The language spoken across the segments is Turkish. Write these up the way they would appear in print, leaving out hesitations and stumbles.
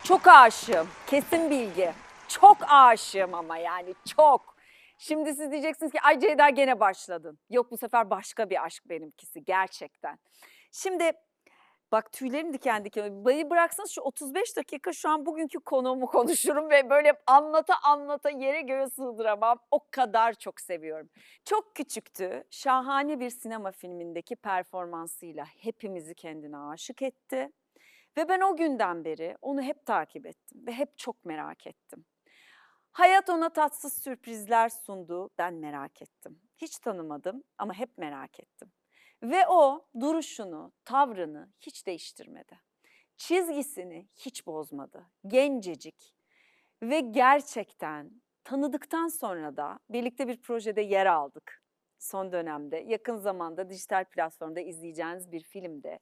Çok aşığım. Kesin bilgi. Çok aşığım ama yani çok. Şimdi siz diyeceksiniz ki ay Ceyda gene başladın. Yok bu sefer başka bir aşk benimkisi gerçekten. Şimdi bak tüylerim diken diken. Beni bıraksanız şu 35 dakika şu an bugünkü konuğumu konuşurum ve böyle anlata anlata yere göğe sığdıramam. O kadar çok seviyorum. Çok küçüktü. Şahane bir sinema filmindeki performansıyla hepimizi kendine aşık etti. Ve ben o günden beri onu hep takip ettim ve hep çok merak ettim. Hayat ona tatsız sürprizler sundu, ben merak ettim. Hiç tanımadım ama hep merak ettim. Ve o duruşunu, tavrını hiç değiştirmedi. Çizgisini hiç bozmadı. Gencecik ve gerçekten tanıdıktan sonra da birlikte bir projede yer aldık. Son dönemde, yakın zamanda dijital platformda izleyeceğiniz bir filmde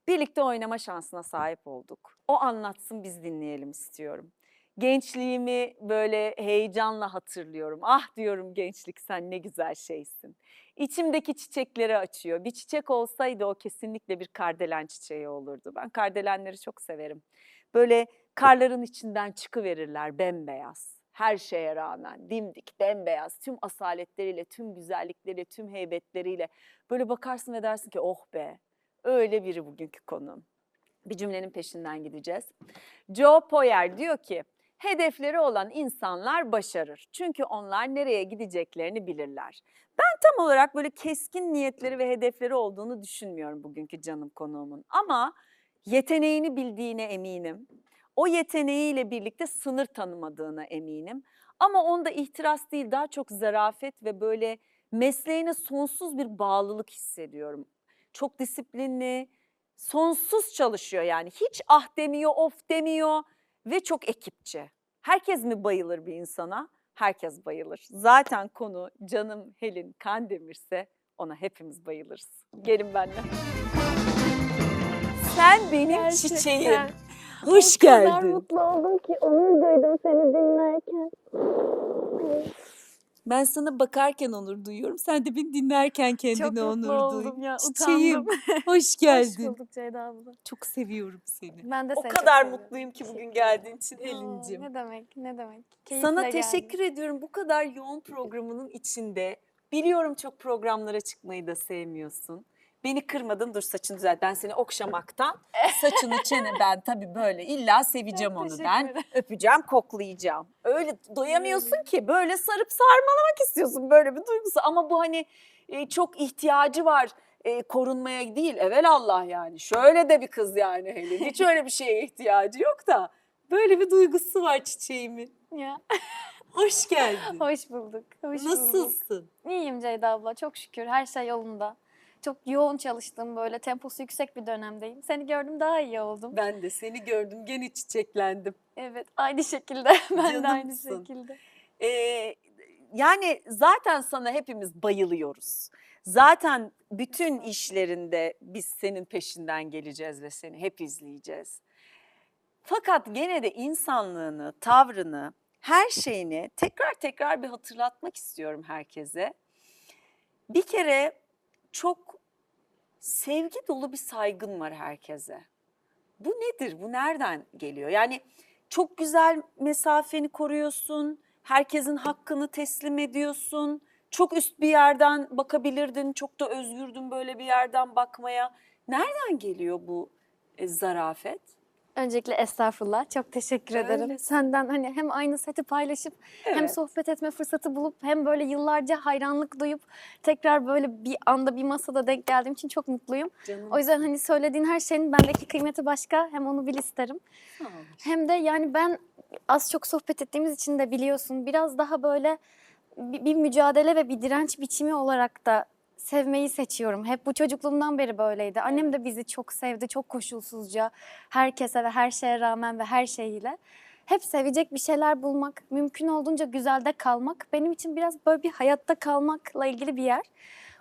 birlikte oynama şansına sahip olduk. O anlatsın, biz dinleyelim istiyorum. Gençliğimi böyle heyecanla hatırlıyorum. Ah diyorum gençlik, sen ne güzel şeysin. İçimdeki çiçekleri açıyor. Bir çiçek olsaydı o kesinlikle bir kardelen çiçeği olurdu. Ben kardelenleri çok severim. Böyle karların içinden çıkıverirler bembeyaz. Her şeye rağmen dimdik, bembeyaz, tüm asaletleriyle, tüm güzellikleriyle, tüm heybetleriyle. Böyle bakarsın ve dersin ki oh be, öyle biri bugünkü konum. Bir cümlenin peşinden gideceğiz. Joe Poyer diyor ki, hedefleri olan insanlar başarır. Çünkü onlar nereye gideceklerini bilirler. Ben tam olarak böyle keskin niyetleri ve hedefleri olduğunu düşünmüyorum bugünkü canım konuğumun. Ama yeteneğini bildiğine eminim. O yeteneğiyle birlikte sınır tanımadığına eminim. Ama onda ihtiras değil, daha çok zarafet ve böyle mesleğine sonsuz bir bağlılık hissediyorum. Çok disiplinli, sonsuz çalışıyor yani. Hiç ah demiyor, of demiyor ve çok ekipçi. Herkes mi bayılır bir insana? Herkes bayılır. Zaten konu canım Helin Kandemir'se ona hepimiz bayılırız. Gelin benimle. Sen benim çiçeğim. Hoş O kadar geldin. mutlu oldum ki onur duydum seni dinlerken. Ben sana bakarken onur duyuyorum. Sen de beni dinlerken kendine Çok mutlu onur duy. oldum ya, Çiçeğim, utandım. hoş geldin. Hoş bulduk Ceyda abla. Çok seviyorum seni. Ben de O seni kadar çok seviyorum. mutluyum ki bugün Teşekkür geldiğin için ederim. Helin'cim. Ne demek, ne demek. Sana Keyifle teşekkür geldim. ediyorum bu kadar yoğun programının içinde. Biliyorum çok programlara çıkmayı da sevmiyorsun. Beni kırmadın, dur saçını düzelt. Ben seni okşamaktan, saçını çeneden tabii böyle illa seveceğim Çok onu teşekkür ben. ederim. Öpeceğim, koklayacağım. Öyle doyamıyorsun ki, böyle sarıp sarmalamak istiyorsun, böyle bir duygusu. Ama bu hani çok ihtiyacı var korunmaya değil, evelallah yani. Şöyle de bir kız yani Helin, hiç öyle bir şeye ihtiyacı yok da. Böyle bir duygusu var çiçeğimin. Ya. Hoş geldin. Hoş bulduk. Hoş bulduk. Nasılsın? İyiyim Ceyda abla, çok şükür. Her şey yolunda. Çok yoğun çalıştığım, böyle temposu yüksek bir dönemdeyim. Seni gördüm, daha iyi oldum. Ben de seni gördüm, gene çiçeklendim. Evet, aynı şekilde. Ben de aynı Canımsın. şekilde. Yani zaten sana hepimiz bayılıyoruz. Zaten bütün işlerinde biz senin peşinden geleceğiz ve seni hep izleyeceğiz. Fakat gene de insanlığını, tavrını, her şeyini tekrar tekrar bir hatırlatmak istiyorum herkese. Bir kere çok sevgi dolu bir saygın var herkese. Bu nedir? Bu nereden geliyor? Yani çok güzel mesafeni koruyorsun, herkesin hakkını teslim ediyorsun. Çok üst bir yerden bakabilirdin, çok da özgürdün böyle bir yerden bakmaya. Nereden geliyor bu zarafet? Öncelikle estağfurullah. Çok teşekkür ederim. Öylesin. Senden hani hem aynı seti paylaşıp hem Evet. sohbet etme fırsatı bulup hem böyle yıllarca hayranlık duyup tekrar böyle bir anda bir masada denk geldiğim için çok mutluyum. Canım. O yüzden hani söylediğin her şeyin bendeki kıymeti başka. Hem onu bil isterim. Sağ ol. Hem de yani ben az çok sohbet ettiğimiz için de biliyorsun biraz daha böyle bir mücadele ve bir direnç biçimi olarak da sevmeyi seçiyorum. Hep bu çocukluğumdan beri böyleydi. Annem de bizi çok sevdi, çok koşulsuzca. Herkese ve her şeye rağmen ve her şeyiyle. Hep sevecek bir şeyler bulmak, mümkün olduğunca güzelde kalmak benim için biraz böyle bir hayatta kalmakla ilgili bir yer.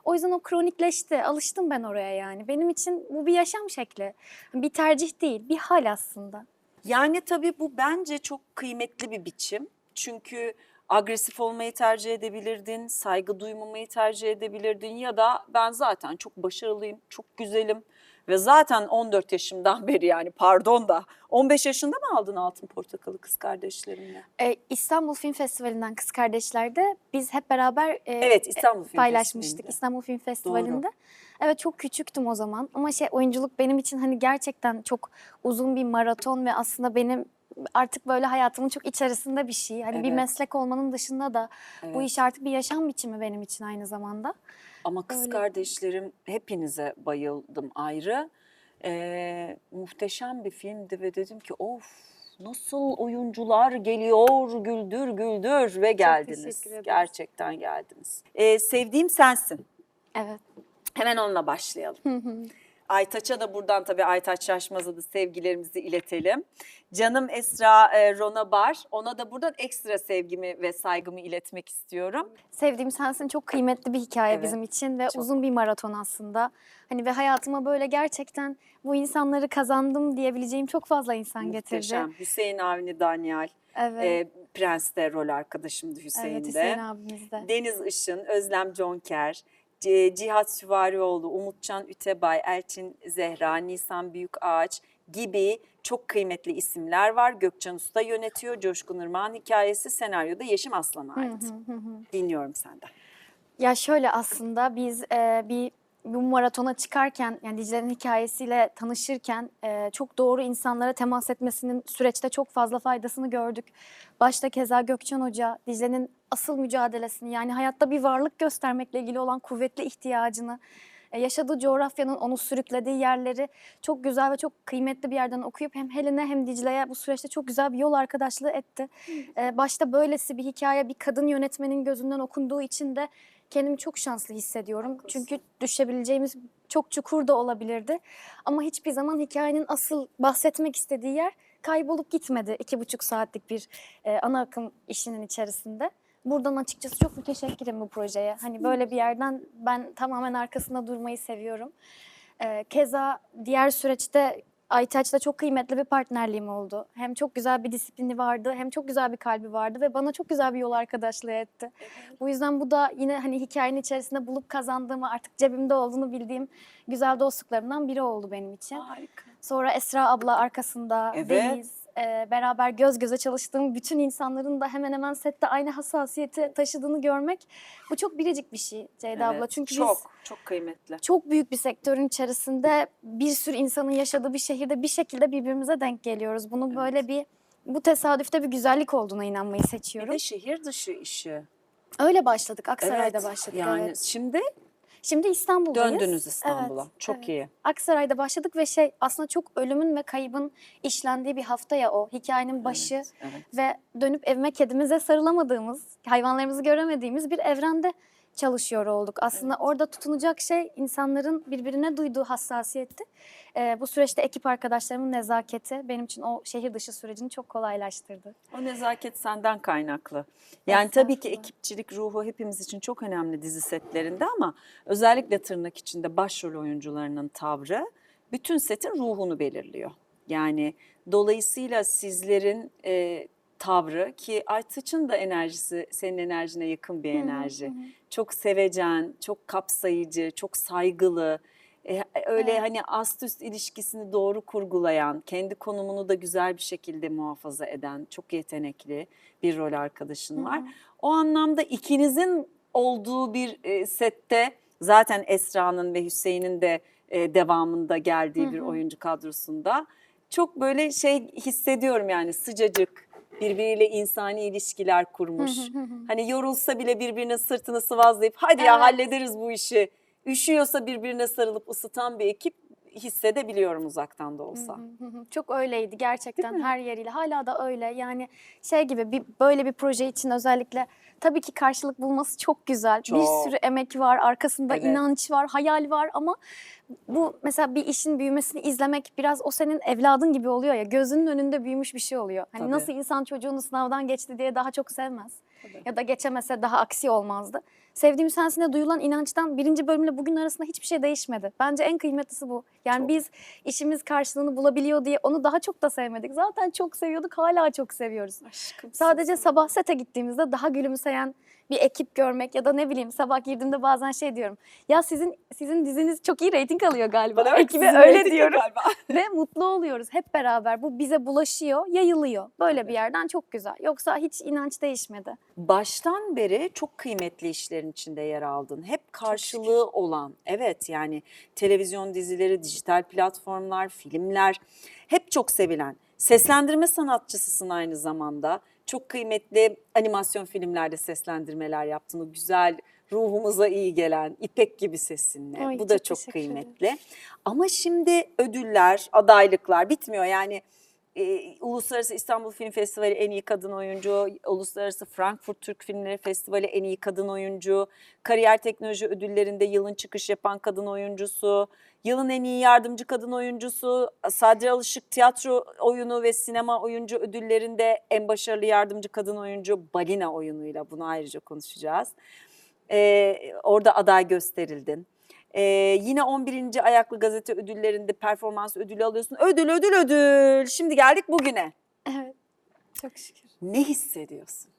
O yüzden o kronikleşti, alıştım ben oraya yani. Benim için bu bir yaşam şekli, bir tercih değil, bir hal aslında. Yani tabii bu bence çok kıymetli bir biçim. Çünkü agresif olmayı tercih edebilirdin, saygı duymamayı tercih edebilirdin ya da ben zaten çok başarılıyım, çok güzelim Ve zaten 14 yaşımdan beri, yani pardon da 15 yaşında mı aldın Altın Portakal'ı kız kardeşlerinle? İstanbul Film Festivali'nden Kız Kardeşler'de biz hep beraber Evet, İstanbul Film paylaşmıştık Festivali'nde. İstanbul Film Festivali'nde. Evet, çok küçüktüm o zaman ama oyunculuk benim için hani gerçekten çok uzun bir maraton ve aslında benim artık böyle hayatımın çok içerisinde bir şey. Hani bir Evet. meslek olmanın dışında da bu Evet. iş artık bir yaşam biçimi benim için aynı zamanda. Ama kız Öyle. kardeşlerim, hepinize bayıldım ayrı. Muhteşem bir filmdi ve dedim ki of, nasıl oyuncular geliyor, güldür güldür, ve geldiniz. teşekkür ederiz. Gerçekten geldiniz. Sevdiğim sensin. Evet. Hemen onunla başlayalım. Aytaç'a da buradan, tabii Aytaç Şaşmaz'a da sevgilerimizi iletelim. Canım Esra Ronabar, ona da buradan ekstra sevgimi ve saygımı iletmek istiyorum. Sevdiğim Sensin çok kıymetli bir hikaye Evet, bizim için ve çok. uzun bir maraton aslında. Hani ve hayatıma böyle gerçekten bu insanları kazandım diyebileceğim çok fazla insan getirdi. Muhteşem. Hüseyin Avni Danyal, Evet. Prens'te rol arkadaşımdı Hüseyin Evet, de. Hüseyin abimiz de. Deniz Işın, Özlem Conker, Cihat Süvarioğlu, Umutcan Ütebay, Elçin Zehra, Nisan Büyükağaç gibi çok kıymetli isimler var. Gökçen Usta yönetiyor. Coşkun Irmak'ın hikayesi, senaryoda Yeşim Aslan'a ait. Dinliyorum senden. Ya şöyle, aslında biz bu maratona çıkarken, yani Dicle'nin hikayesiyle tanışırken çok doğru insanlara temas etmesinin süreçte çok fazla faydasını gördük. Başta keza Gökçen Hoca, Dicle'nin asıl mücadelesini, yani hayatta bir varlık göstermekle ilgili olan kuvvetli ihtiyacını, yaşadığı coğrafyanın onu sürüklediği yerleri çok güzel ve çok kıymetli bir yerden okuyup hem Helen'e hem Dicle'ye bu süreçte çok güzel bir yol arkadaşlığı etti. Başta böylesi bir hikaye bir kadın yönetmenin gözünden okunduğu için de kendimi çok şanslı hissediyorum. Çünkü düşebileceğimiz çok çukur da olabilirdi. Ama hiçbir zaman hikayenin asıl bahsetmek istediği yer kaybolup gitmedi 2,5 saatlik bir ana akım işinin içerisinde. Buradan açıkçası çok müteşekkirim bu projeye. Hani böyle bir yerden ben tamamen arkasında durmayı seviyorum. Keza diğer süreçte Aytaç'la çok kıymetli bir partnerliğim oldu. Hem çok güzel bir disiplini vardı, hem çok güzel bir kalbi vardı ve bana çok güzel bir yol arkadaşlığı etti. Bu yüzden bu da yine hani hikayenin içerisinde bulup kazandığımı, artık cebimde olduğunu bildiğim güzel dostluklarımdan biri oldu benim için. Harika. Sonra Esra abla arkasında, Evet. Deniz, beraber göz göze çalıştığım bütün insanların da hemen hemen sette aynı hassasiyeti taşıdığını görmek, bu çok biricik bir şey Ceyda abla. Evet, Çünkü çok, biz çok kıymetli. çok büyük bir sektörün içerisinde bir sürü insanın yaşadığı bir şehirde bir şekilde birbirimize denk geliyoruz. Bunu böyle bu tesadüfte bir güzellik olduğuna inanmayı Bir seçiyorum. de şehir dışı işi. Öyle başladık, Aksaray'da Evet, başladık. yani Evet. şimdi İstanbul'dayız. döndünüz İstanbul'a. Evet, Çok evet. iyi. Aksaray'da başladık ve aslında çok ölümün ve kaybın işlendiği bir hafta ya o. Hikayenin başı Evet. ve dönüp evime kedimize sarılamadığımız, hayvanlarımızı göremediğimiz bir evrende çalışıyor olduk. Aslında orada tutunacak şey insanların birbirine duyduğu hassasiyetti. Bu süreçte ekip arkadaşlarımın nezaketi benim için o şehir dışı sürecini çok kolaylaştırdı. O nezaket senden kaynaklı. Yani tabii ki Estağfurullah. ekipçilik ruhu hepimiz için çok önemli dizi setlerinde, ama özellikle tırnak içinde başrol oyuncularının tavrı bütün setin ruhunu belirliyor. Yani dolayısıyla sizlerin tavrı, ki Aytaç'ın da enerjisi senin enerjine yakın bir enerji. Çok sevecen, çok kapsayıcı, çok saygılı. Öyle Evet. hani ast üst ilişkisini doğru kurgulayan, kendi konumunu da güzel bir şekilde muhafaza eden çok yetenekli bir rol arkadaşın var. O anlamda ikinizin olduğu bir sette zaten Esra'nın ve Hüseyin'in de devamında geldiği bir oyuncu kadrosunda çok böyle hissediyorum, yani sıcacık, birbiriyle insani ilişkiler kurmuş. Hani yorulsa bile birbirine sırtını sıvazlayıp hadi ya Evet. hallederiz bu işi. Üşüyorsa birbirine sarılıp ısıtan bir ekip hissedebiliyorum uzaktan da olsa. Çok öyleydi gerçekten, Değil mi? her yeriyle. Hala da öyle. Yani gibi böyle bir proje için özellikle tabii ki karşılık bulması çok güzel. Bir Çok. sürü emek var, arkasında Evet. inanç var, hayal var ama bu mesela bir işin büyümesini izlemek biraz o senin evladın gibi oluyor ya. Gözünün önünde büyümüş bir şey oluyor. Hani Tabii. nasıl insan çocuğunu sınavdan geçti diye daha çok sevmez. Tabii. Ya da geçemese daha aksi olmazdı. Sevdiğim Sensin'e duyulan inançtan birinci bölümle bugün arasında hiçbir şey değişmedi. Bence en kıymetlisi bu. Yani Çok. biz işimiz karşılığını bulabiliyor diye onu daha çok da sevmedik. Zaten çok seviyorduk, hala çok seviyoruz. Aşkım. Sadece sabah sete gittiğimizde daha gülümseyen, bir ekip görmek ya da ne bileyim sabah girdiğimde bazen şey diyorum. Ya sizin diziniz çok iyi reyting alıyor galiba. Ekibe öyle diyorum. Ve mutlu oluyoruz hep beraber. Bu bize bulaşıyor, yayılıyor. Böyle bir yerden çok güzel. Yoksa hiç inanç değişmedi. Baştan beri çok kıymetli işlerin içinde yer aldın. Hep karşılığı olan, evet yani televizyon dizileri, dijital platformlar, filmler hep çok sevilen. Seslendirme sanatçısısın aynı zamanda. Çok kıymetli animasyon filmlerde seslendirmeler yaptın. O güzel, ruhumuza iyi gelen ipek gibi sesinle. Ay, Bu da çok çok teşekkür ederim. kıymetli. Ama şimdi ödüller, adaylıklar bitmiyor. Yani Uluslararası İstanbul Film Festivali en iyi kadın oyuncu, Uluslararası Frankfurt Türk Filmleri Festivali en iyi kadın oyuncu, Kariyer Teknoloji Ödülleri'nde yılın çıkış yapan kadın oyuncusu, yılın en iyi yardımcı kadın oyuncusu, Sadri Alışık tiyatro oyunu ve sinema oyuncu ödüllerinde en başarılı yardımcı kadın oyuncu Balina oyunuyla, bunu ayrıca konuşacağız. Orada aday gösterildin. Yine 11. Ayaklı Gazete ödüllerinde performans ödülü alıyorsun. Ödül. Şimdi geldik bugüne. Evet, çok şükür. Ne hissediyorsun?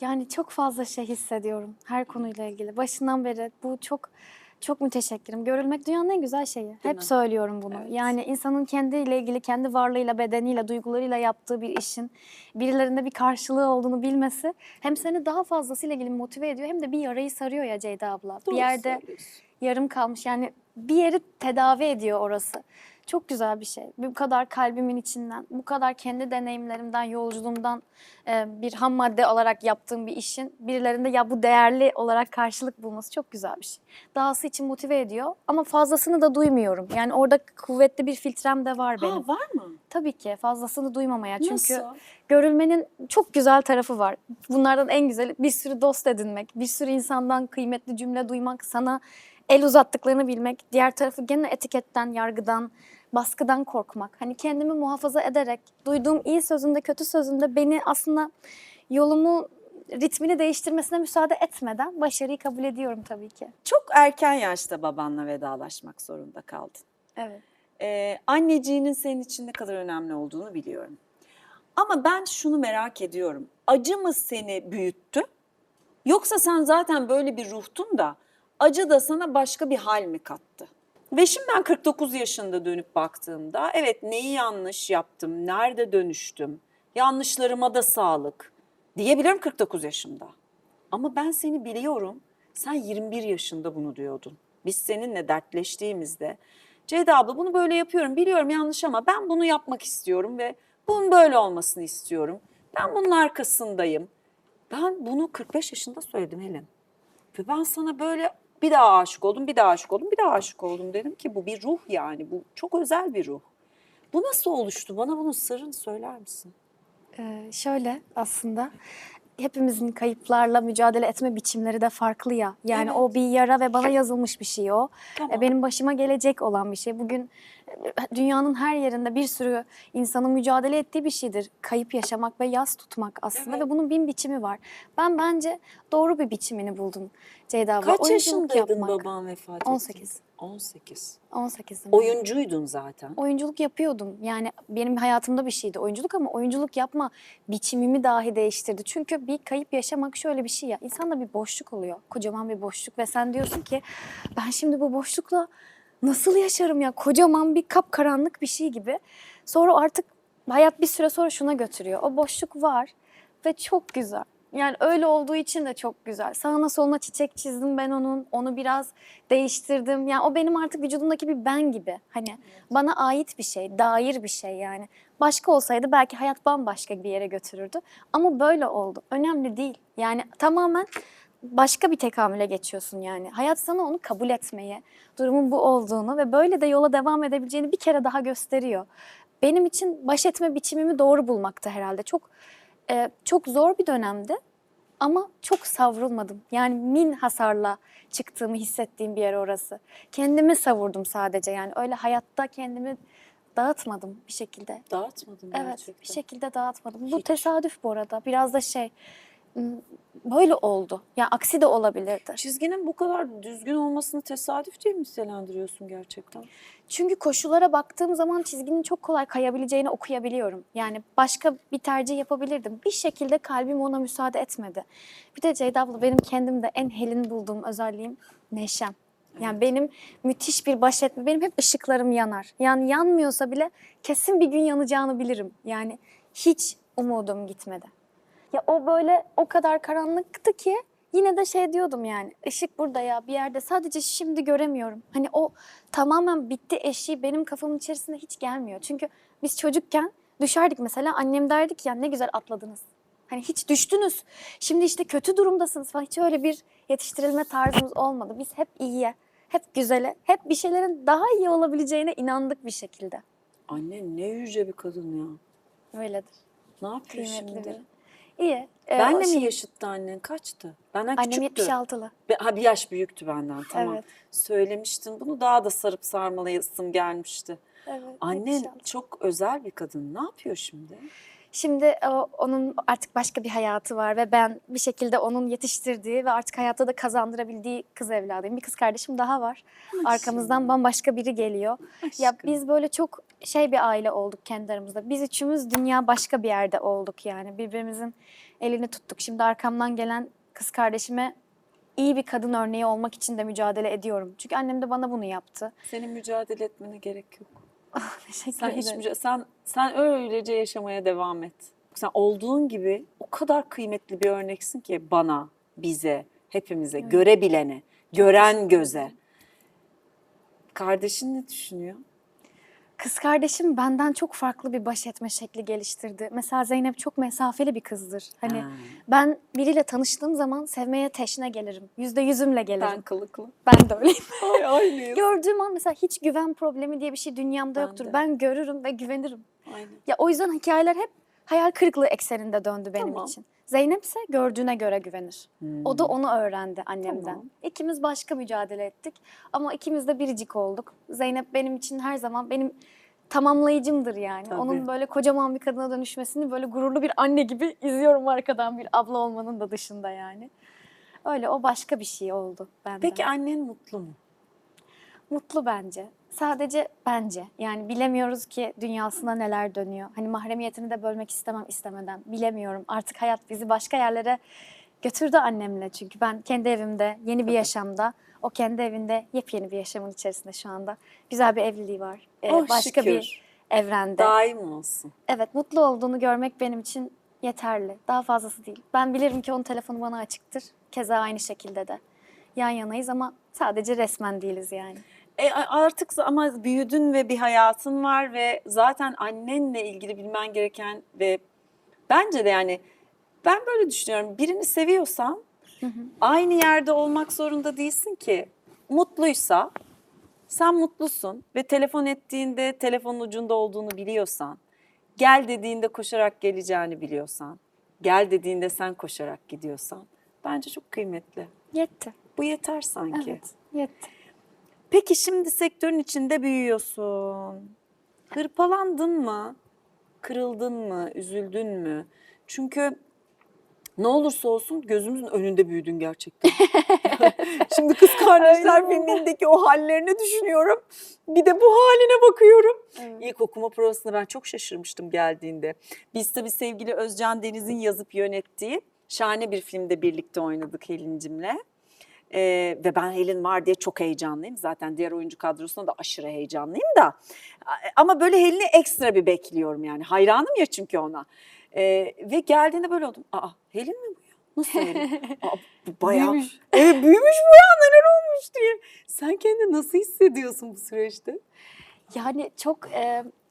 Yani çok fazla şey hissediyorum her konuyla ilgili. Başından beri bu çok müteşekkirim. Görülmek dünyanın en güzel şeyi. Hep mi? söylüyorum bunu. Evet. Yani insanın kendiyle ilgili, kendi varlığıyla, bedeniyle, duygularıyla yaptığı bir işin birilerinde bir karşılığı olduğunu bilmesi hem seni daha fazlasıyla ilgili motive ediyor hem de bir yarayı sarıyor ya Ceyda abla. Doğru bir yerde söylüyorsun. yarım kalmış yani bir yeri tedavi ediyor orası. Çok güzel bir şey. Bu kadar kalbimin içinden, bu kadar kendi deneyimlerimden, yolculuğumdan bir ham madde olarak yaptığım bir işin birilerinde ya bu değerli olarak karşılık bulması çok güzel bir şey. Dahası için motive ediyor ama fazlasını da duymuyorum. Yani orada kuvvetli bir filtrem de var benim. Ha, var mı? Tabii ki fazlasını duymamaya. Çünkü Nasıl? görülmenin çok güzel tarafı var. Bunlardan en güzeli bir sürü dost edinmek, bir sürü insandan kıymetli cümle duymak, sana el uzattıklarını bilmek. Diğer tarafı gene etiketten, yargıdan, baskıdan korkmak. Hani kendimi muhafaza ederek, duyduğum iyi sözünde, kötü sözünde beni aslında yolumu, ritmini değiştirmesine müsaade etmeden başarıyı kabul ediyorum tabii ki. Çok erken yaşta babanla vedalaşmak zorunda kaldın. Evet. Anneciğinin senin için ne kadar önemli olduğunu biliyorum. Ama ben şunu merak ediyorum. Acı mı seni büyüttü? Yoksa sen zaten böyle bir ruhtun da acı da sana başka bir hal mi kattı? Ve şimdi ben 49 yaşında dönüp baktığımda evet neyi yanlış yaptım, nerede dönüştüm, yanlışlarıma da sağlık diyebilirim 49 yaşımda. Ama ben seni biliyorum, sen 21 yaşında bunu diyordun. Biz seninle dertleştiğimizde Ceyda abla bunu böyle yapıyorum, biliyorum yanlış ama ben bunu yapmak istiyorum ve bunun böyle olmasını istiyorum. Ben bunun arkasındayım. Ben bunu 45 yaşında söyledim Helen. Ve ben sana böyle bir daha aşık oldum, bir daha aşık oldum, bir daha aşık oldum dedim ki bu bir ruh yani. Bu çok özel bir ruh. Bu nasıl oluştu? Bana bunun sırrını söyler misin? Şöyle aslında hepimizin kayıplarla mücadele etme biçimleri de farklı ya. Yani Evet. o bir yara ve bana yazılmış bir şey o. Tamam. Benim başıma gelecek olan bir şey. Bugün dünyanın her yerinde bir sürü insanın mücadele ettiği bir şeydir. Kayıp yaşamak ve yas tutmak aslında Evet. ve bunun bin biçimi var. Ben bence doğru bir biçimini buldum Ceyda abla. Kaç Oyunculuk yaşındaydın yapmak. baban vefat etti? 18. 18. 18'im. Oyuncuydun zaten. Oyunculuk yapıyordum. Yani benim hayatımda bir şeydi oyunculuk ama oyunculuk yapma biçimimi dahi değiştirdi. Çünkü bir kayıp yaşamak şöyle bir şey ya. İnsanda bir boşluk oluyor. Kocaman bir boşluk ve sen diyorsun ki ben şimdi bu boşlukla nasıl yaşarım ya? Kocaman bir kapkaranlık bir şey gibi. Sonra artık hayat bir süre sonra şuna götürüyor. O boşluk var ve çok güzel. Yani öyle olduğu için de çok güzel. Sağına soluna çiçek çizdim ben onun. Onu biraz değiştirdim. Yani o benim artık vücudumdaki bir ben gibi. Hani bana ait bir şey, dair bir şey yani. Başka olsaydı belki hayat bambaşka bir yere götürürdü. Ama böyle oldu. Önemli değil. Yani tamamen başka bir tekamüle geçiyorsun yani. Hayat sana onu kabul etmeyi, durumun bu olduğunu ve böyle de yola devam edebileceğini bir kere daha gösteriyor. Benim için baş etme biçimimi doğru bulmakta herhalde. Çok zor bir dönemdi ama çok savrulmadım. Yani min hasarla çıktığımı hissettiğim bir yer orası. Kendimi savurdum sadece yani öyle hayatta kendimi dağıtmadım bir şekilde. Dağıtmadım Evet, gerçekten. bir şekilde dağıtmadım. Bu Hiç. tesadüf bu arada. Biraz da böyle oldu. Yani aksi de olabilirdi. Çizginin bu kadar düzgün olmasını tesadüf diye mi nitelendiriyorsun gerçekten? Çünkü koşullara baktığım zaman çizginin çok kolay kayabileceğini okuyabiliyorum. Yani başka bir tercih yapabilirdim. Bir şekilde kalbim ona müsaade etmedi. Bir de Ceyda abla benim kendimde en helin bulduğum özelliğim neşem. Yani benim müthiş bir baş etme, benim hep ışıklarım yanar. Yani yanmıyorsa bile kesin bir gün yanacağını bilirim. Yani hiç umudum gitmedi. Ya o böyle o kadar karanlıktı ki yine de şey diyordum yani ışık burada ya bir yerde sadece şimdi göremiyorum. Hani o tamamen bitti eşiği benim kafamın içerisinde hiç gelmiyor. Çünkü biz çocukken düşerdik mesela annem derdi ki ya ne güzel atladınız. Hani hiç düştünüz. Şimdi işte kötü durumdasınız falan. Hiç öyle bir yetiştirilme tarzımız olmadı. Biz hep iyiye, hep güzele, hep bir şeylerin daha iyi olabileceğine inandık bir şekilde. Annen ne yüce bir kadın ya. Öyledir. Ne yapıyor Kıymetli şimdi? biri. İyi. Benle o mi şey- yaşıttı annen? Kaçtı? Benden Annem küçüktü. 76'lı. Ha, bir yaş büyüktü benden, tamam. Evet. Söylemiştin bunu, daha da sarıp sarmalayasım gelmişti. Evet. Annen 76. çok özel bir kadın. Ne yapıyor şimdi? Şimdi onun artık başka bir hayatı var ve ben bir şekilde onun yetiştirdiği ve artık hayatta da kazandırabildiği kız evladıyım. Bir kız kardeşim daha var. Arkamızdan bambaşka biri geliyor. Ya Aşkım. biz böyle çok şey bir aile olduk kendi aramızda. Biz üçümüz dünya başka bir yerde olduk yani. Birbirimizin elini tuttuk. Şimdi arkamdan gelen kız kardeşime iyi bir kadın örneği olmak için de mücadele ediyorum. Çünkü annem de bana bunu yaptı. Senin mücadele etmene gerek yok. Teşekkür Sen hiç ederim. sen öylece yaşamaya devam et. Sen olduğun gibi o kadar kıymetli bir örneksin ki bana, bize, hepimize, görebilene, gören göze. Kardeşin ne düşünüyor? Kız kardeşim benden çok farklı bir baş etme şekli geliştirdi. Mesela Zeynep çok mesafeli bir kızdır. Hani Ha. ben biriyle tanıştığım zaman sevmeye teşne gelirim. %100'ümle gelirim. Ben kılıklı. Ben de öyleyim. Ay aynıyız. Gördüğüm an mesela hiç güven problemi diye bir şey dünyamda Ben yoktur. de. Ben görürüm ve güvenirim. Aynen. Ya o yüzden hikayeler hep hayal kırıklığı ekseninde döndü benim Tamam. için. Zeynep ise gördüğüne göre güvenir. O da onu öğrendi annemden. Tamam. İkimiz başka mücadele ettik ama ikimiz de biricik olduk. Zeynep benim için her zaman benim tamamlayıcımdır yani. Tabii. Onun böyle kocaman bir kadına dönüşmesini böyle gururlu bir anne gibi izliyorum arkadan, bir abla olmanın da dışında yani. Öyle, o başka bir şey oldu benden. Peki annen mutlu mu? Mutlu bence. Sadece bence. Yani bilemiyoruz ki dünyasında neler dönüyor. Hani mahremiyetini de bölmek istemem istemeden. Bilemiyorum. Artık hayat bizi başka yerlere götürdü annemle. Çünkü ben kendi evimde, yeni bir yaşamda, o kendi evinde yepyeni bir yaşamın içerisinde şu anda. Güzel bir evliliği var. Oh, Başka şükür. bir evrende. Daim olsun. Evet, mutlu olduğunu görmek benim için yeterli. Daha fazlası değil. Ben bilirim ki onun telefonu bana açıktır. Keza aynı şekilde de. Yan yanayız ama sadece resmen değiliz yani. Artık ama büyüdün ve bir hayatın var ve zaten annenle ilgili bilmen gereken ve bence de yani ben böyle düşünüyorum. Birini seviyorsan aynı yerde olmak zorunda değilsin ki. Mutluysa sen mutlusun ve telefon ettiğinde telefonun ucunda olduğunu biliyorsan, gel dediğinde koşarak geleceğini biliyorsan, gel dediğinde sen koşarak gidiyorsan bence çok kıymetli. Yetti. Bu yeter sanki. Evet, yetti. Peki şimdi sektörün içinde büyüyorsun. Hırpalandın mı? Kırıldın mı? Üzüldün mü? Çünkü ne olursa olsun gözümüzün önünde büyüdün gerçekten. Şimdi Kız Kardeşler filmindeki o hallerini düşünüyorum. Bir de bu haline bakıyorum. Evet. İlk okuma provasında ben çok şaşırmıştım geldiğinde. Biz tabii sevgili Özcan Deniz'in yazıp yönettiği şahane bir filmde birlikte oynadık Helin'cimle. Ve ben Helin var diye çok heyecanlıyım. Zaten diğer oyuncu kadrosuna da aşırı heyecanlıyım da. Ama böyle Helin'i ekstra bir bekliyorum yani. Hayranım ya çünkü ona. Ve geldiğinde böyle oldum. Aa, Helin mi bu ya? Nasıl Helin? Aa, bu bayağı Büyümüş. büyümüş bu ya, neler olmuş diye. Sen kendini nasıl hissediyorsun bu süreçte? Yani çok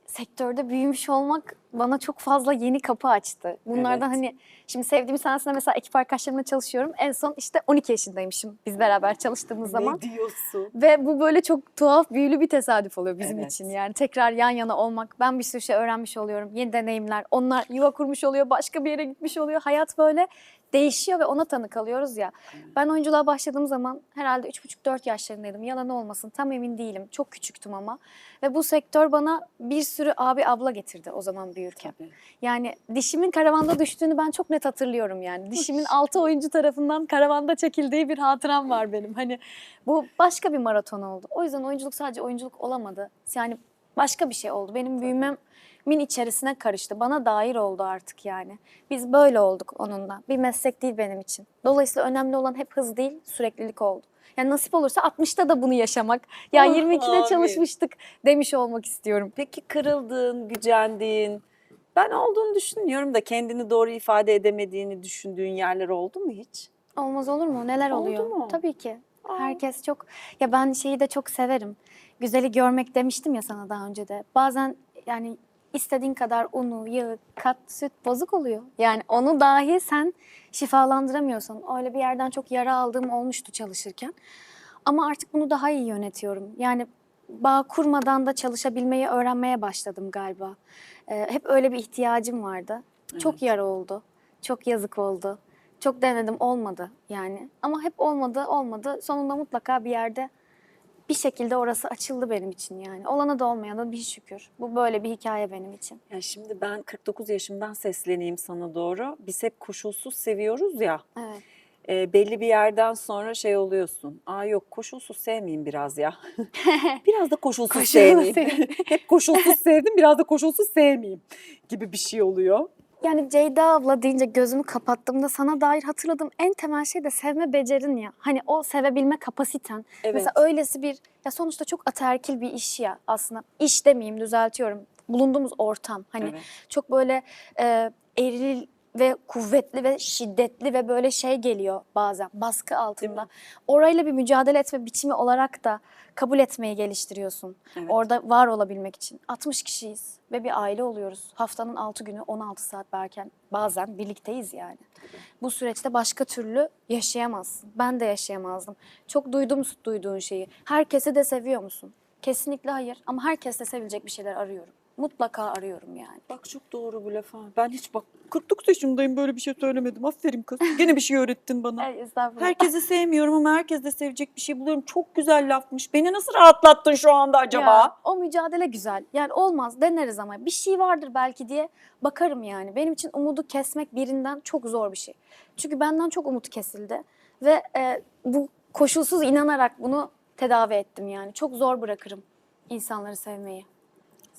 sektörde büyümüş olmak bana çok fazla yeni kapı açtı. Bunlardan Evet. hani şimdi sevdiğim sahnesinde mesela ekip arkadaşlarımla çalışıyorum. En son işte 12 yaşındaymışım biz beraber çalıştığımız zaman. Ne diyorsun? Ve bu böyle çok tuhaf, büyülü bir tesadüf oluyor bizim Evet. için. Yani tekrar yan yana olmak, ben bir sürü şey öğrenmiş oluyorum, yeni deneyimler. Onlar yuva kurmuş oluyor, başka bir yere gitmiş oluyor. Hayat böyle değişiyor ve ona tanık kalıyoruz ya. Ben oyunculuğa başladığım zaman herhalde 3,5-4 yaşlarındaydım. Yalan olmasın, tam emin değilim. Çok küçüktüm ama. Ve bu sektör bana bir sürü abi abla getirdi o zaman büyürken. Tabii. Yani dişimin karavanda düştüğünü ben çok net hatırlıyorum yani. Dişimin 6 oyuncu tarafından karavanda çekildiği bir hatıram var benim. Hani bu başka bir maraton oldu. O yüzden oyunculuk sadece oyunculuk olamadı. Yani başka bir şey oldu. Benim büyümemin içerisine karıştı. Bana dair oldu artık yani. Biz böyle olduk onunla. Bir meslek değil benim için. Dolayısıyla önemli olan hep hız değil, süreklilik oldu. Yani nasip olursa 60'ta da bunu yaşamak. Ya Ah, 22'de amin. çalışmıştık demiş olmak istiyorum. Peki kırıldığın, gücendiğin, ben olduğunu düşünüyorum da kendini doğru ifade edemediğini düşündüğün yerler oldu mu hiç? Olmaz olur mu? Neler Oldu oluyor? mu? Tabii ki. Aa. Herkes çok... Ya ben şeyi de çok severim. Güzeli görmek demiştim ya sana daha önce de. Bazen yani istediğin kadar unu, yağı, kat, süt bozuk oluyor. Yani onu dahi sen şifalandıramıyorsun. Öyle bir yerden çok yara aldığım olmuştu çalışırken. Ama artık bunu daha iyi yönetiyorum. Yani bağ kurmadan da çalışabilmeyi öğrenmeye başladım galiba. Hep öyle bir ihtiyacım vardı. Çok Evet. yara oldu. Çok yazık oldu. Çok denedim olmadı yani. Ama hep olmadı. Sonunda mutlaka bir yerde bir şekilde orası açıldı benim için yani. Olana da olmayana da bir şükür. Bu böyle bir hikaye benim için. Ya şimdi ben 49 yaşımdan sesleneyim sana doğru. Biz hep koşulsuz seviyoruz ya. Evet. Belli bir yerden sonra şey oluyorsun. Aa yok koşulsuz sevmeyeyim biraz ya. Biraz da koşulsuz Koşulsuz sevmeyeyim. seveyim. Hep koşulsuz sevdim biraz da koşulsuz sevmeyeyim gibi bir şey oluyor. Yani Ceyda abla deyince gözümü kapattığımda sana dair hatırladığım en temel şey de sevme becerin ya. Hani o sevebilme kapasiten. Evet. Mesela öylesi bir, ya sonuçta çok ataerkil bir iş ya aslında. İş demeyeyim, düzeltiyorum. Bulunduğumuz ortam. Hani Evet. çok böyle eril ve kuvvetli ve şiddetli ve böyle şey geliyor bazen baskı altında. Orayla bir mücadele etme biçimi olarak da kabul etmeyi geliştiriyorsun. Evet. Orada var olabilmek için. 60 kişiyiz ve bir aile oluyoruz. Haftanın 6 günü 16 saat bazen birlikteyiz yani. Bu süreçte başka türlü yaşayamazsın. Ben de yaşayamazdım. Çok duydum duyduğun şeyi. Herkesi de seviyor musun? Kesinlikle hayır ama herkesle sevilecek bir şeyler arıyorum. Mutlaka arıyorum yani. Bak çok doğru bu laf ha. Ben hiç bak 49 yaşımdayım böyle bir şey söylemedim. Aferin kız. Gene bir şey öğrettin bana. Ay, estağfurullah. Herkesi sevmiyorum ama herkes de sevecek bir şey buluyorum. Çok güzel lafmış. Beni nasıl rahatlattın şu anda acaba? Ya, o mücadele güzel. Yani olmaz deneriz ama bir şey vardır belki diye bakarım yani. Benim için umudu kesmek birinden çok zor bir şey. Çünkü benden çok umut kesildi ve bu koşulsuz inanarak bunu tedavi ettim yani. Çok zor bırakırım insanları sevmeyi.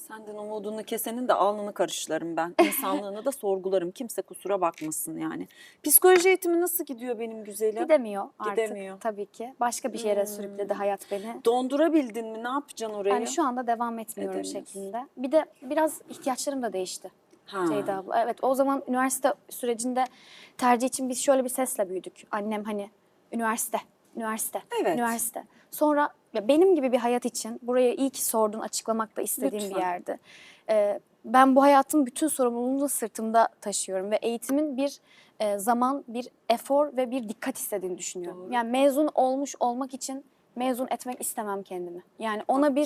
Senden umudunu kesenin de alnını karışlarım ben. İnsanlığını da sorgularım. Kimse kusura bakmasın yani. Psikoloji eğitimi nasıl gidiyor benim güzelim? Gidemiyor artık Gidemiyor. tabii ki. Başka bir yere sürükledi hayat beni. Dondurabildin mi? Ne yapacaksın orayı? Yani şu anda devam etmiyorum Edemiyorsun. şeklinde. Bir de biraz ihtiyaçlarım da değişti. Ha. Ceyda abla. Evet, o zaman üniversite sürecinde tercih için biz şöyle bir sesle büyüdük. Annem hani üniversite. Evet. Üniversite. Sonra ya benim gibi bir hayat için buraya iyi ki sordun, açıklamak da istediğim Lütfen. bir yerdi. Ben bu hayatın bütün sorumluluğunu da sırtımda taşıyorum ve eğitimin bir zaman, bir efor ve bir dikkat istediğini düşünüyorum. Doğru. Yani mezun olmuş olmak için mezun etmek istemem kendimi. Yani ona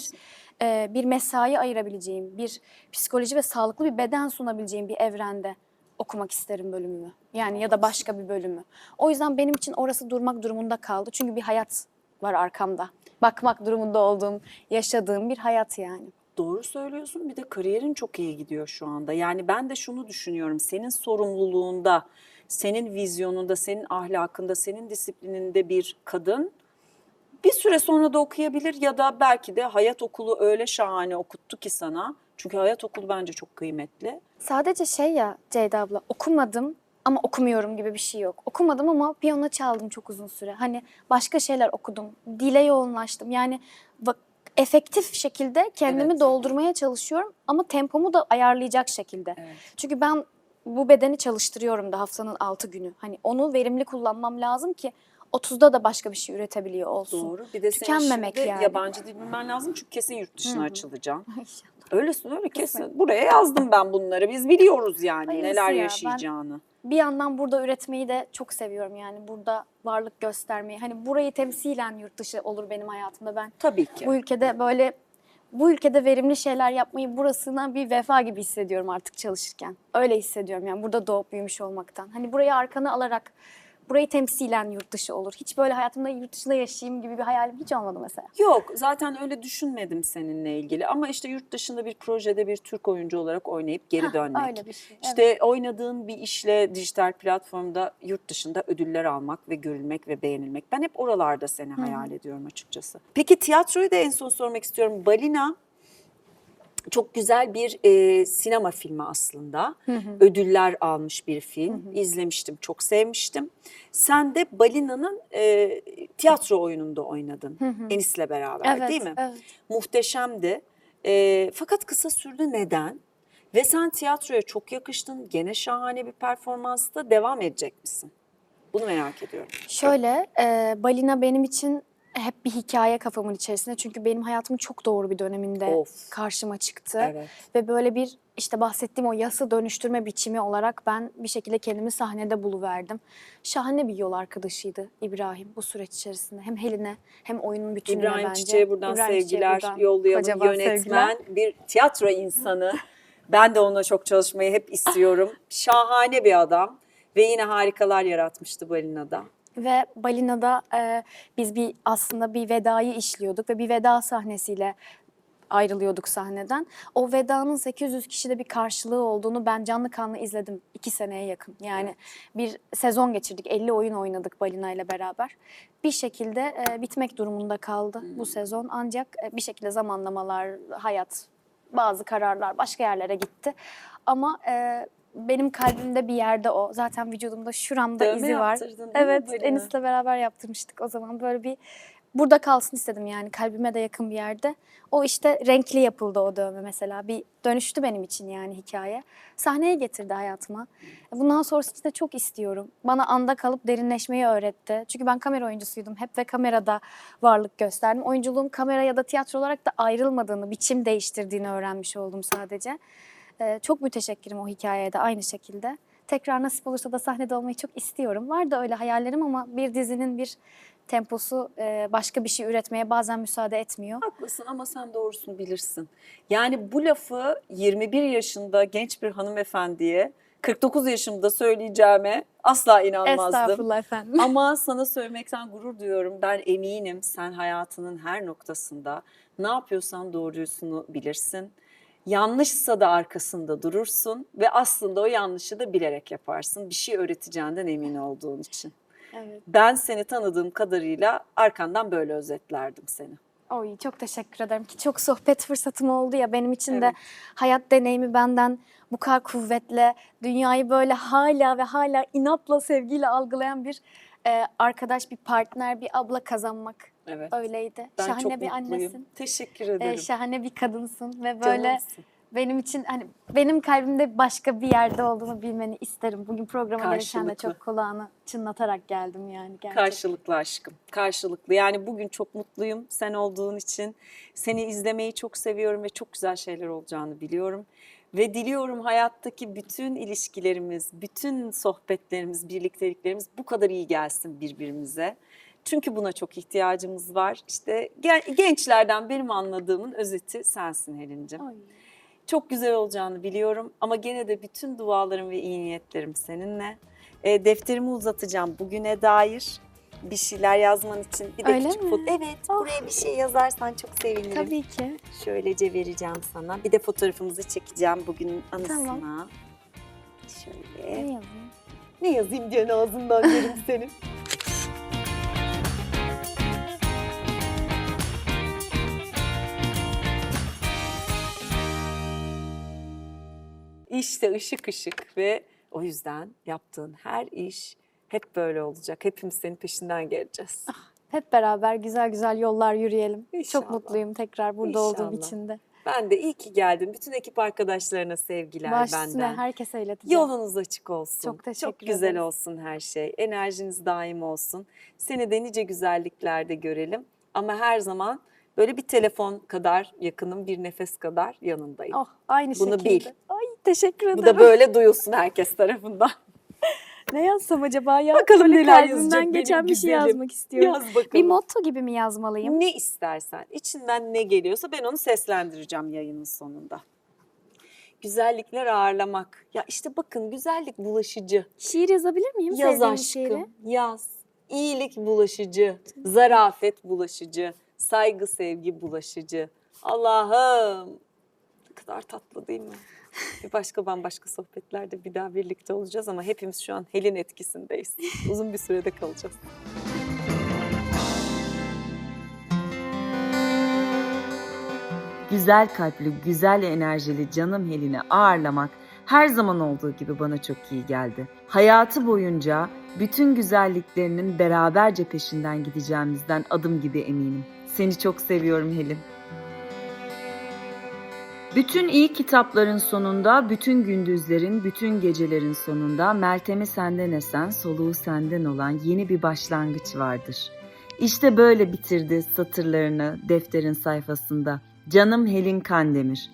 bir mesai ayırabileceğim, bir psikoloji ve sağlıklı bir beden sunabileceğim bir evrende okumak isterim bölümümü. Yani ya da başka bir bölümü. O yüzden benim için orası durmak durumunda kaldı. Çünkü bir hayat var arkamda. Bakmak durumunda olduğum, yaşadığım bir hayat yani. Doğru söylüyorsun. Bir de kariyerin çok iyi gidiyor şu anda. Yani ben de şunu düşünüyorum. Senin sorumluluğunda, senin vizyonunda, senin ahlakında, senin disiplininde bir kadın bir süre sonra da okuyabilir ya da belki de hayat okulu öyle şahane okuttu ki sana. Çünkü hayat okulu bence çok kıymetli. Sadece şey ya Ceyda abla, okumadım ama okumuyorum gibi bir şey yok. Okumadım ama piyano çaldım çok uzun süre. Hani başka şeyler okudum, dile yoğunlaştım. Yani bak, efektif şekilde kendimi Evet. doldurmaya çalışıyorum ama tempomu da ayarlayacak şekilde. Evet. Çünkü ben bu bedeni çalıştırıyorum da haftanın 6 günü. Hani onu verimli kullanmam lazım ki 30'da da başka bir şey üretebiliyor olsun. Doğru. Bir de senin Tükenmemek şimdi yani. yabancı dil bilmen lazım çünkü kesin yurt dışına açılacaksın. İnşallah. Öyle kesin. Buraya yazdım ben bunları. Biz biliyoruz yani Hayırlısı neler ya, ben- yaşayacağını. Bir yandan burada üretmeyi de çok seviyorum yani. Burada varlık göstermeyi. Hani burayı temsilen yurt dışı olur benim hayatımda. Ben Tabii ki. bu ülkede böyle bu ülkede verimli şeyler yapmayı burasına bir vefa gibi hissediyorum artık çalışırken. Öyle hissediyorum yani burada doğup büyümüş olmaktan. Hani burayı arkana alarak burayı temsilen yurt dışı olur. Hiç böyle hayatımda yurt dışında yaşayayım gibi bir hayalim hiç olmadı mesela. Yok, zaten öyle düşünmedim seninle ilgili ama işte yurt dışında bir projede bir Türk oyuncu olarak oynayıp geri Hah, dönmek. öyle bir şey. İşte oynadığın bir işle dijital platformda yurt dışında ödüller almak ve görülmek ve beğenilmek. Ben hep oralarda seni hayal ediyorum açıkçası. Peki tiyatroyu da en son sormak istiyorum. Balina çok güzel bir sinema filmi aslında. Ödüller almış bir film. İzlemiştim, çok sevmiştim. Sen de Balina'nın tiyatro oyununda oynadın. Enis'le beraber Evet, değil mi? evet. Muhteşemdi. Fakat kısa sürdü. Neden? Ve sen tiyatroya çok yakıştın. Gene şahane bir performansta devam edecek misin? Bunu merak ediyorum. Şöyle, Balina benim için hep bir hikaye kafamın içerisinde. Çünkü benim hayatımın çok doğru bir döneminde Of. karşıma çıktı. Evet. Ve böyle bir işte bahsettiğim o yası dönüştürme biçimi olarak ben bir şekilde kendimi sahnede buluverdim. Şahane bir yol arkadaşıydı İbrahim bu süreç içerisinde. Hem Helin'e hem oyunun bütününe İbrahim bence. Çiçek'e buradan İbrahim Çiçek'e sevgiler buradan yollayalım. kocaman Yönetmen, sevgiler. bir tiyatro insanı. Ben de onunla çok çalışmayı hep istiyorum. Şahane bir adam ve yine harikalar yaratmıştı Balina'da. Ve Balina'da biz aslında bir vedayı işliyorduk ve bir veda sahnesiyle ayrılıyorduk sahneden. O vedanın 800 kişide bir karşılığı olduğunu ben canlı kanlı izledim 2 seneye yakın. Yani bir sezon geçirdik, 50 oyun oynadık Balina ile beraber. Bir şekilde bitmek durumunda kaldı bu sezon. Ancak bir şekilde zamanlamalar, hayat, bazı kararlar başka yerlere gitti. Ama benim kalbimde bir yerde o. Zaten vücudumda şuramda Dövme izi var. yaptırdın değil mi Evet, Balina? Enis'le beraber yaptırmıştık o zaman. Böyle bir burada kalsın istedim yani kalbime de yakın bir yerde. O işte renkli yapıldı o dövme mesela. Bir dönüştü benim için yani hikaye. Sahneye getirdi hayatıma. Bundan sonrası için de çok istiyorum. Bana anda kalıp derinleşmeyi öğretti. Çünkü ben kamera oyuncusuydum hep ve kamerada varlık gösterdim. Oyunculuğun kamera ya da tiyatro olarak da ayrılmadığını, biçim değiştirdiğini öğrenmiş oldum sadece. Çok müteşekkirim o hikayeye de aynı şekilde. Tekrar nasip olursa da sahnede olmayı çok istiyorum. Var da öyle hayallerim ama bir dizinin bir temposu başka bir şey üretmeye bazen müsaade etmiyor. Haklısın ama sen doğrusunu bilirsin. Yani bu lafı 21 yaşında genç bir hanımefendiye 49 yaşımda söyleyeceğime asla inanmazdım. Estağfurullah efendim. Ama sana söylemekten gurur duyuyorum. Ben eminim sen hayatının her noktasında ne yapıyorsan doğrusunu bilirsin. Yanlışsa da arkasında durursun ve aslında o yanlışı da bilerek yaparsın. Bir şey öğreteceğinden emin olduğun için. Evet. Ben seni tanıdığım kadarıyla arkandan böyle özetlerdim seni. Oy, çok teşekkür ederim ki çok sohbet fırsatım oldu ya benim için de Evet. hayat deneyimi benden bu kadar kuvvetle dünyayı böyle hala ve hala inatla sevgiyle algılayan bir arkadaş, bir partner, bir abla kazanmak Evet. öyleydi. Ben Şahane çok bir mutluyum. annesin. Teşekkür ederim. Şahane bir kadınsın ve böyle Canımsın. benim için hani benim kalbimde başka bir yerde olduğunu bilmeni isterim. Bugün programa gelirken de Karşılıklı. çok kulağını çınlatarak geldim yani gerçekten. Karşılıklı aşkım, karşılıklı. Yani bugün çok mutluyum sen olduğun için. Seni izlemeyi çok seviyorum ve çok güzel şeyler olacağını biliyorum. Ve diliyorum hayattaki bütün ilişkilerimiz, bütün sohbetlerimiz, birlikteliklerimiz bu kadar iyi gelsin birbirimize. Çünkü buna çok ihtiyacımız var. İşte gençlerden benim anladığımın özeti sensin Helin'cim. Ay. Çok güzel olacağını biliyorum ama gene de bütün dualarım ve iyi niyetlerim seninle. Defterimi uzatacağım bugüne dair bir şeyler yazman için. Bir de Öyle küçük mi? Evet, buraya bir şey yazarsan çok sevinirim. Tabii ki. Şöylece vereceğim sana. Bir de fotoğrafımızı çekeceğim bugünün anısına. Tamam. Şöyle. Ne yazayım? Ne yazayım diyen ağzından yerim senin. İşte ışık ışık ve o yüzden yaptığın her iş hep böyle olacak. Hepimiz senin peşinden geleceğiz. Hep beraber güzel güzel yollar yürüyelim. İnşallah. Çok mutluyum tekrar burada olduğum İnşallah. için de. Ben de iyi ki geldin. Bütün ekip arkadaşlarına sevgiler Baş üstüne benden. herkese ileteceğim. Yolunuz açık olsun. Çok teşekkür güzel ederiz. olsun her şey. Enerjiniz daim olsun. Seni de nice güzelliklerde görelim. Ama her zaman böyle bir telefon kadar yakınım, bir nefes kadar yanındayım. Oh, aynı Bunu şekilde. bil. Ay, teşekkür ederim. Bu da böyle duyulsun herkes tarafından. Ne yazsam acaba ya? Bakalım Böyle neler kalbimden yazacak benim geçen bir şey güzelim. yazmak istiyorum. Yaz bakalım. Bir motto gibi mi yazmalıyım? Ne istersen, içinden ne geliyorsa ben onu seslendireceğim yayının sonunda. Güzellikler ağırlamak. Ya işte bakın güzellik bulaşıcı. Şiir yazabilir miyim? Yaz Sevdiğim aşkım, şiiri. yaz. İyilik bulaşıcı, zarafet bulaşıcı, saygı sevgi bulaşıcı. Allah'ım ne kadar tatlı değil mi? Bir başka bambaşka sohbetlerde bir daha birlikte olacağız ama hepimiz şu an Helin etkisindeyiz. Uzun bir sürede kalacağız. Güzel kalpli, güzel enerjili canım Helin'i ağırlamak her zaman olduğu gibi bana çok iyi geldi. Hayatı boyunca bütün güzelliklerinin beraberce peşinden gideceğimizden adım gibi eminim. Seni çok seviyorum Helin. Bütün iyi kitapların sonunda, bütün gündüzlerin, bütün gecelerin sonunda Meltem'i senden esen, soluğu senden olan yeni bir başlangıç vardır. İşte böyle bitirdi satırlarını defterin sayfasında. Canım Helin Kandemir.